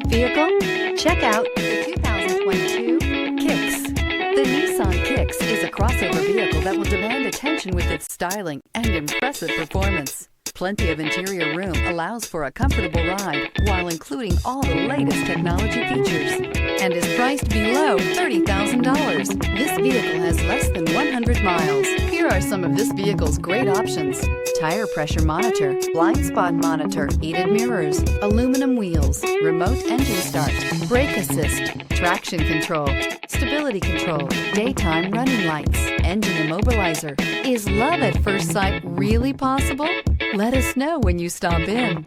vehicle? Check out the 2022 Kicks. The Nissan Kicks is a crossover vehicle that will demand attention with its styling and impressive performance. Plenty of interior room allows for a comfortable ride while including all the latest technology features and is priced below $30,000. This vehicle has less than 100 miles. Here are some of this vehicle's great options: tire pressure monitor, blind spot monitor, heated mirrors, aluminum wheels, remote engine start, brake assist, traction control, stability control, daytime running lights, engine immobilizer. Is love at first sight really possible? Let us know when you stop in.